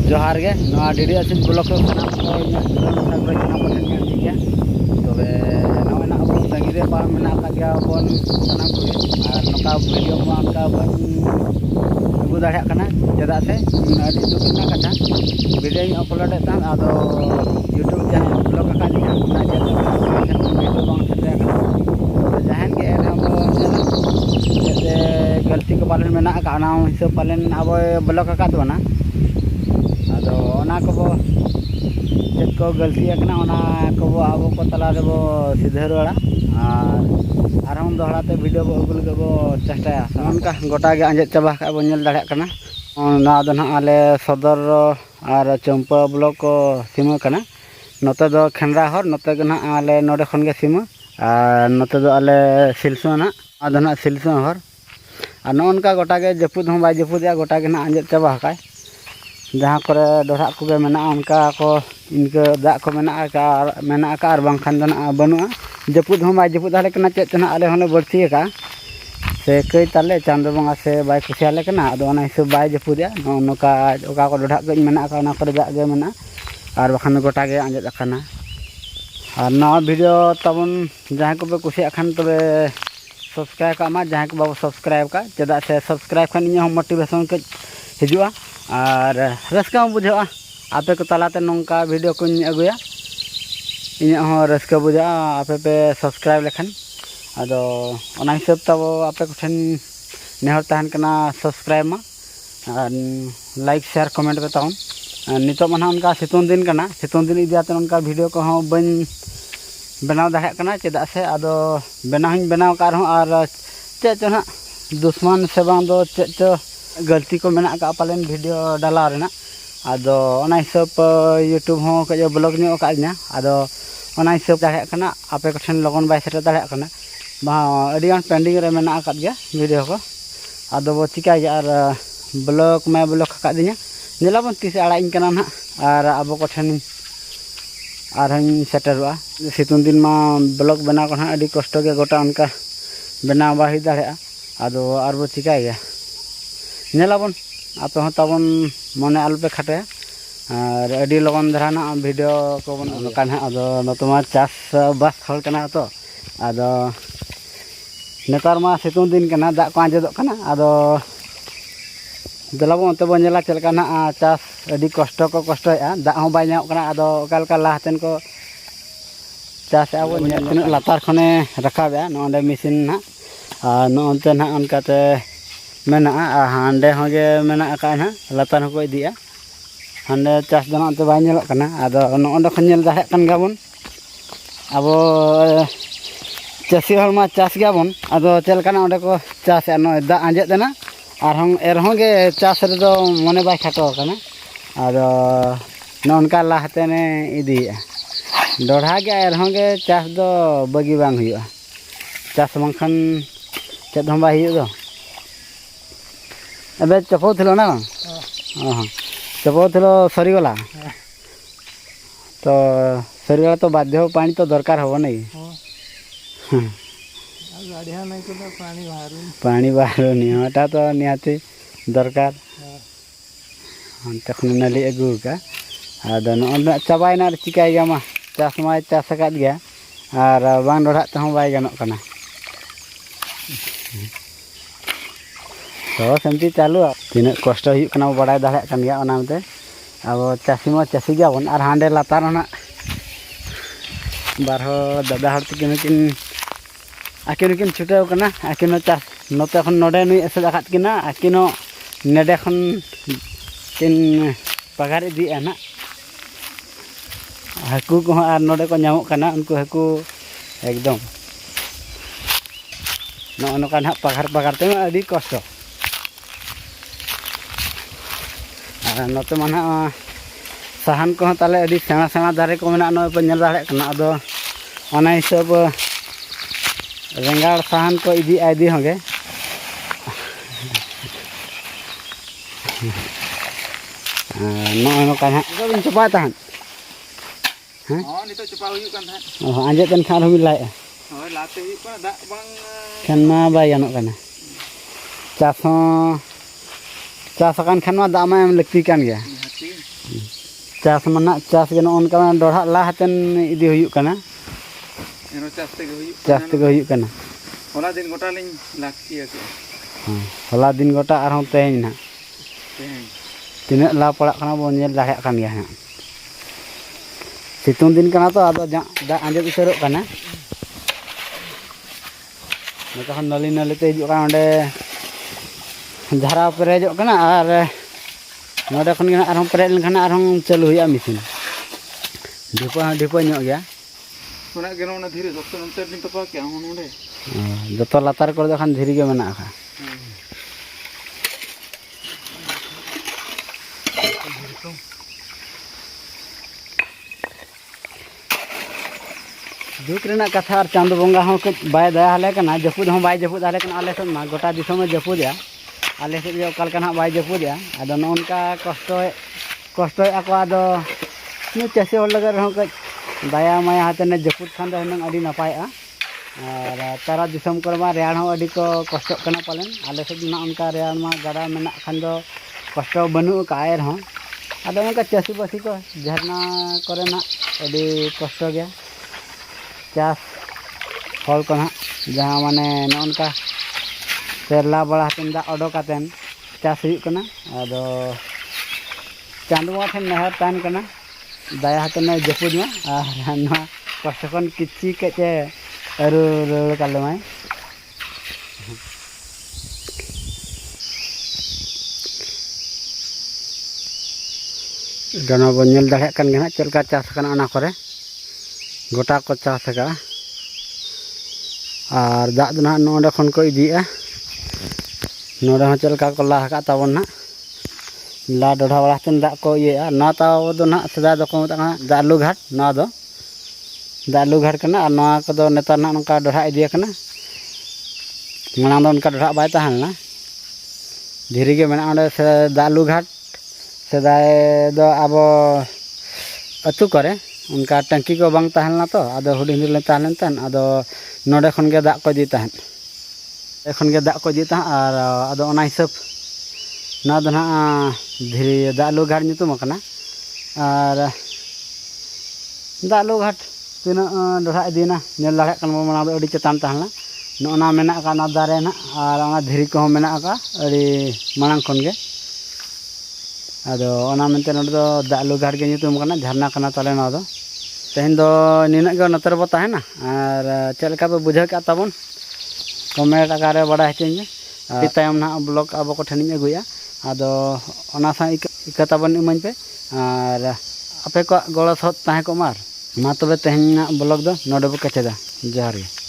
जोहार गे नवा डिडी आसिन ब्लॉक को सानाम को सागरे जना को ठन ᱧᱮᱞ गया तबे नवा ना अब संगीरे पा मेना का गया बन सानाम को आर नका वीडियो को अनका बन अगु दाढ़ा कना चदा से अडी दुखना कथा वीडियो अपलोड ता आदो यूट्यूब जहां ब्लॉग का दिया ना चदा वीडियो बांग सेटे तबे जहां के हम जैसे गलती को पालन मेना का ना हिसाब पालन अब ब्लॉग का दो ना आदो ओना को चेक को गलती एकना ओना को अब को तला देबो सिधरवाड़ा और हम दोहराते वीडियो बो अगुल गबो चेष्टाया उनका गोटा गे अंजेत चाबा का बो नेल दाड़ा कना ना दो ना आले सदर और चंपा ब्लॉक को सीमा कना नोते दो खंडरा हर नोते गना आले नोडे खन गे सीमा और नोते दो आले सिलसो ना आदो ना सिलसो हर और नोनका गोटा गे जपुद हम बाय जपुद या गोटा गे ना अंजेत चाबा का जहाँ करे डोरा को मेना उनका को इनका दाग को मेना का और बांखान दो ना बनुआ जपुद हम बाय जपुद आले कना चेत ना आले होने बढ़ती का से कई ताले चांद बंगा से बाय कुसियाले कना आदो ओना हिसाब बाय जपुदिया नोका ओका को डोरा को मेना का ओना करे दाग गे मेना और बखान गोटा गे आंजेद अखाना और नवा वीडियो तबन जहाँ को पे कुसिया खान तबे सब्सक्राइब का मा जहाँ को बाबू सब्सक्राइब का चदा से सब्सक्राइब खान इन मोटिवेशन के हिजुआ और रस्का बुझा आपे को तलाते नौका वीडियो को अगुया इन रस्का बुझा आपे पे सब्सक्राइब लेखन अदो ओना हिसाब तब आपे को ठन नेहर तहन कना सब्सक्राइब मा लाइक शेयर कमेंट पे ताउन नितो मना उनका सितुन दिन कना सितुन दिन इदियाते उनका वीडियो को हो बन बनाव दाड़ा कना चेदा से अदो बनाव का रहो और चे चो ना दुश्मन से बांग दो चे चो गलती को मेना का पालन वीडियो डाला रेना आदो ओना हिसाब यूट्यूब हो कजो ब्लॉग न्यो काजना आदो ओना हिसाब दाड़ा कना आपे को ठन लगन बाय सेट दाड़ा कना बा अडियान पेंडिंग रे मेना का गया वीडियो को आदो बो चिका गया और ब्लॉग में ब्लॉग का दिया नेलाबन तीस आड़ा इन कना ना और अब को ठन और हम सेटरवा सितुन दिन मा ब्लॉग बना को ना अडी कष्ट के गोटा उनका बना बाही दाड़ा आदो और बो चिका गया नेलाबन आप तबन मने आलू पे खाटे और अडी लगन धराना वीडियो को बन काना आदो नतमा चास बास हल कना तो आदो नेतार मा सितुन दिन कना दाग को आंजेदो कना आदो दलाबो अंते बो नेला चलका ना चास अडी कष्ट को कष्टया दाग हो बाय न्याव कना आदो कालका लाहतेन को चास आबो तिन लातार खने रखाबया नोंडे मशीन ना नोंते ना उनकाते मेना हांडे होगे मेना का ना लातार को इदिया हांडे चास दना अंते बाय नेलो कना आदो नोंडे खन नेल दाहे कन गाबन अब चासी हरमा चास गाबन आदो चलकाना ओंडे को चास नो दा आंजेद देना और हम एरहोगे चास रे दो मने बाय खाटो कना आदो नोनका लाहते ने इदिया डोढ़ा गे एरहोगे चास दो बगी बांग हुआ चास बांखान चेद हम बाय हुआ दो एबे चपो थिलो ना हां चपो थिलो सरीगला तो सरीगला तो बाध्य पानी तो दरकार हो नहीं पानी बाहर नहीं हटा तो निहाती दरकार तखन नाली अगू का आदो न चाबायना चिकाय गया मा चास मा चास का गया और बांग डोढ़ा तो बाय गानो कना तो सेमती चालू तीन कष्ट होना बड़ा दाड़ा गया ओनाते अब चासी मा चासी गया बन और हांडे लातार ना बारहो दादा हर तकिन आकिन छुटाव कना आकिन चास नोते खन नोडे नुई एसेद आकात किना आकिनो नेडे खन किन पगार इदी ना हाकू को और नोडे को नामो कना उनको हाकू एकदम नोका ना पगार ते अडी कष्ट नोते माना साहान को ताले अडी सेना सेना दारे को मेना नो पे नेल दाड़े कना अदो ओना हिसाब रेंगाड़ साहान को इदी आइदी होगे नो का ना तो बिन चपा ताहन हां नितो चपा हुई कान था आंजे तन खान हुई लाए होय लाते हुई को दा बांग खाना बाय गानो कना चास खान खान मा दा मा एम लगती कान गया चास मना चास के नोन का डोढ़ा ला हतन इदी हुयुक कना एनो चास तेगे हुयुक कना होला दिन गोटा लिंग लाखिया के होला दिन गोटा आरहों तेहें ना तीना ला पड़ा कना बो नेल दाड़े कान गया हां सितुंग दिन कना तो आदो दा आंजब उतरक कना नका नली नली ते हिजुक कना ओंडे झारा पेरेजक कना और नोडे खन गे आरहों पेरेज लेनखान आरहों चालू हुया मेसिन ढिपो ᱧᱚᱜ गया ओना गे नोना धीरे दोस्त नंतर दिन तपा के होन ओंडे जतो लातार कर दो खान धीरे गे मेना खा दुख रेना कथा और चांद बंगा हों बाय दया हले कना जपुद हों बाय जपुद हले कना आले सद मा गोटा दिसोम में जपुद या आले सद जो काल कना बाय जपुद या आदो नोनका कष्ट आको आदो नु चासी होल लगे रहं क दया माया हाते जपुद खान दो हनंग अडी नपायआ और तारा दिसोम करमा रेयाड़ हों अडी को कष्ट कना पालन आले सद ना उनका रेयाड़ मा गाड़ा मेना खान दो कष्ट बनु कायर हों आदो उनका चासी बसी को झरना करे ना अडी कष्ट गया चास हल को ना जहाँ माने नौनका सेरला बड़ा हतन दा ओडोकातेन चास हुयुक कना आदो चांदुआ ठेन नहर तान कना दया हतन जपुद मा और ना कष्ट कन किछि केचे अरु कालमाय गना बो नेल दाड़े कान गे ना चलका चास कना ओना करे गोटा को चास का और दाग दो ना नोडे खन को इदिया नोडे हो चलका को ला का ताबन ना ला डोढ़ा वाला तन दाग को ये ना ताव दो ना सदा दो को मता दालू घाट ना दो दालू घाट कना और ना को दो नेता ना नका डोढ़ा इदिया कना माना दो उनका डोढ़ा बाय ताहन ना धीरे गे मेना ओंडे से दालू घाट सदाय दो आबो अतु करे उनका टंकी को बांग ताहलना तो आदो हुडिंग हुडिंग ताहलन तन आदो नोडे खन गे दाग को इदी ताहन एखन गे दाग को इदी ताहन और आदो ओना हिसाब ना दो ना धीरे दालू घाट नितुम कना और दालू घाट तीना डोढ़ा इदीना नेल दाड़े कन मना दो अडी चेतान ताहलना नोना मेना का ना दारे ना और ओना धीरे को मेना का अडी मांग खन गे आदो ओना मेनते नोडे दो दालू घाट गे नितुम कना झरना कना ताले ना दो तेहन दो निना गे नतर बो ताहेना और चलका पे बुझा का ताबन कमेंट आकारे बड़ा हचिन जे तायम ना ब्लॉग आबो को ठनिन अगुया आदो ओना सा इका ताबन इमन पे और आपे को गळो सत ताहे को मार मा तबे तेहन ब्लॉग दो नोडे बो कचेदा जहार गे।